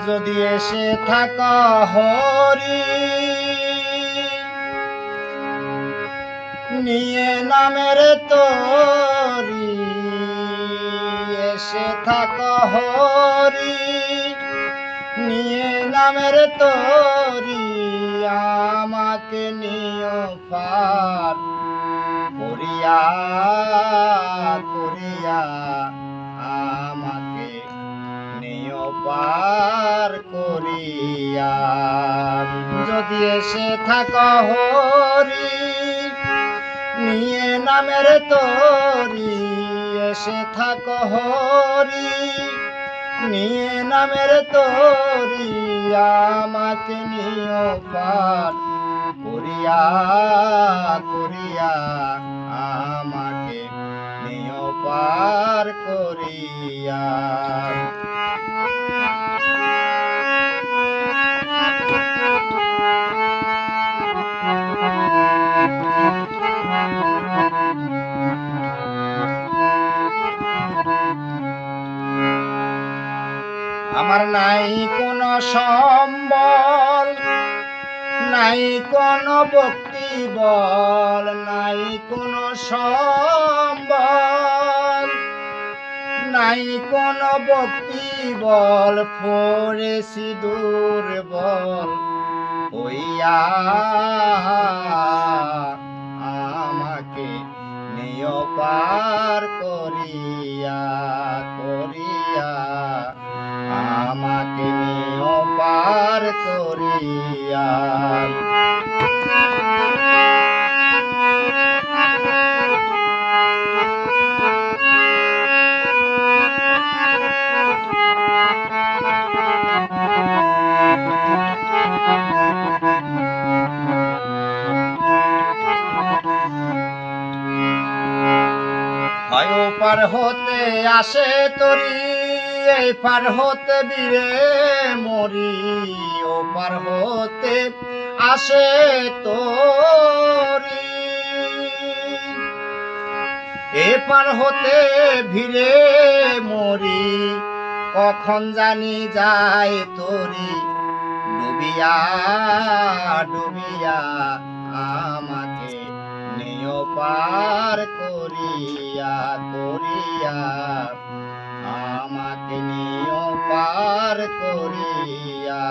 যদি এসে থাকা হরি নিয়ে নামের তরি, এসে থাকা হরি নিয়ে নামের তরি, আমাকে নিও পার করিয়া করিয়া, আমাকে নিও পার করিয়া। যদি এসে থাকা হরি নিয়ে নামের তরি, এসে থাকা হরি নিয়ে নামের তরি, আমাকে নিও পার করিয়া করিয়া, আমাকে নিও পার করিয়া। আমার নাই কোনো সম্বল, নাই কোনো ভক্তি বল, নাই কোনো সম্বল, নাই কোনো ভক্তি বল, পড়েছি দুর্বল হইয়া, আমাকে নিও পার করিয়া করিয়া, আমাকে নিও পার করিয়া। হয় পার হতে আসে তরি, এই পার হতে বীরে মরি, ও পার হতে আসে তরি, এ পার হতে ভিড়ে মরি, কখন জানি যায় তরি ডুবিয়া ডুবিয়া, আমাকে নিও পার করিয়া করিয়া, আমাকে নিও পার করিয়া।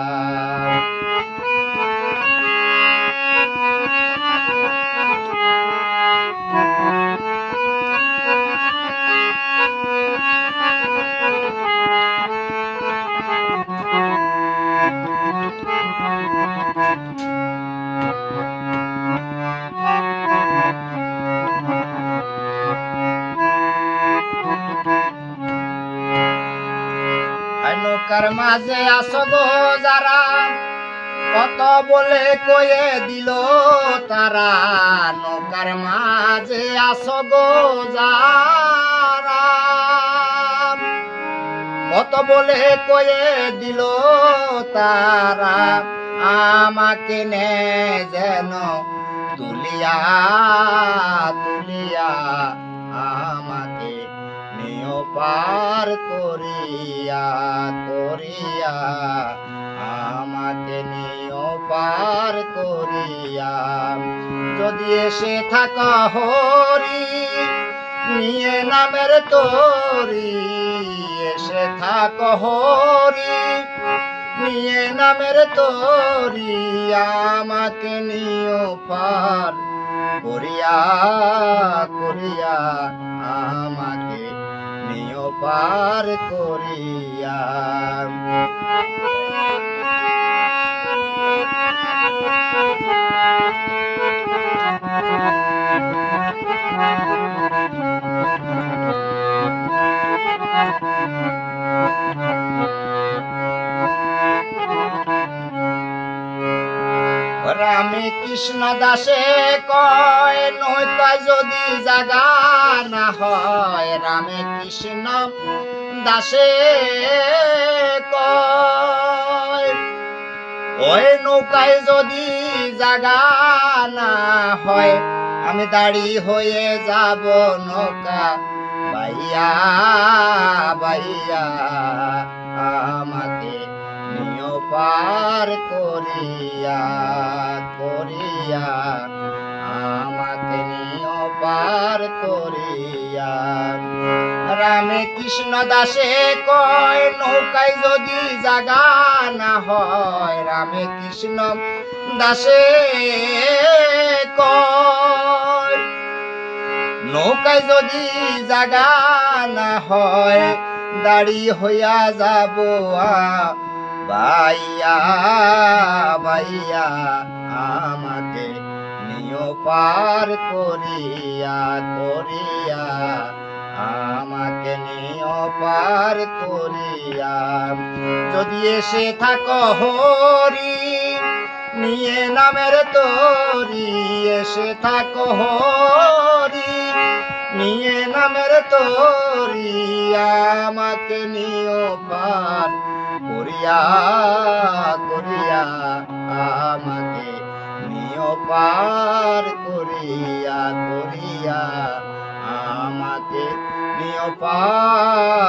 নৌকার মাঝে আসো গো যারা, কত বলে কয়ে দিল তারা, নৌকার মাঝে আসো গো যারা, কত বলে কয়ে দিল তারা, আমাকে নে যেন তুলিয়া তুলিয়া, আমাকে নিও পার করিয়া করিয়া, আমাকে নিও পার করিয়া। যদি এসে থাকা হরি নিয়ে নামের তরি, এসে থাকা হরি নিয়ে নামের তরি, আমাকে নিও পার করিয়া করিয়া, আমাকে নিও পার করিয়া। রামে কৃষ্ণ দাসে কয়, নৌকায় যদি জাগা না হয়, রামে কৃষ্ণ দাসে কয়, ওই নৌকায় যদি জাগা না হয়, আমি দাড়ি হয়ে যাব নৌকা বাইয়া বাইয়া, আমাকে পার করিয়া করিয়া আমাকে নিও পার করিয়া। রামে কৃষ্ণ দাসে কয় নৌকায় যদি জাগা না হয়, রামে কৃষ্ণ দাসে কয় নৌকায় যদি জাগা না হয়, দাড়ি হইয়া যাব ভাইয়া ভাইয়া আমাকে নিও পার করিয়া করিয়া আমাকে নিও পার করিয়া। যদি এসে থাকো হরি নিয়ে নামের তরি, এসে থাকো হরি নিয়ে নামের তরি আমাকে নিও পার করিয়া করিয়া আমাকে নিও পার করিয়া করিয়া আমাকে নিও পার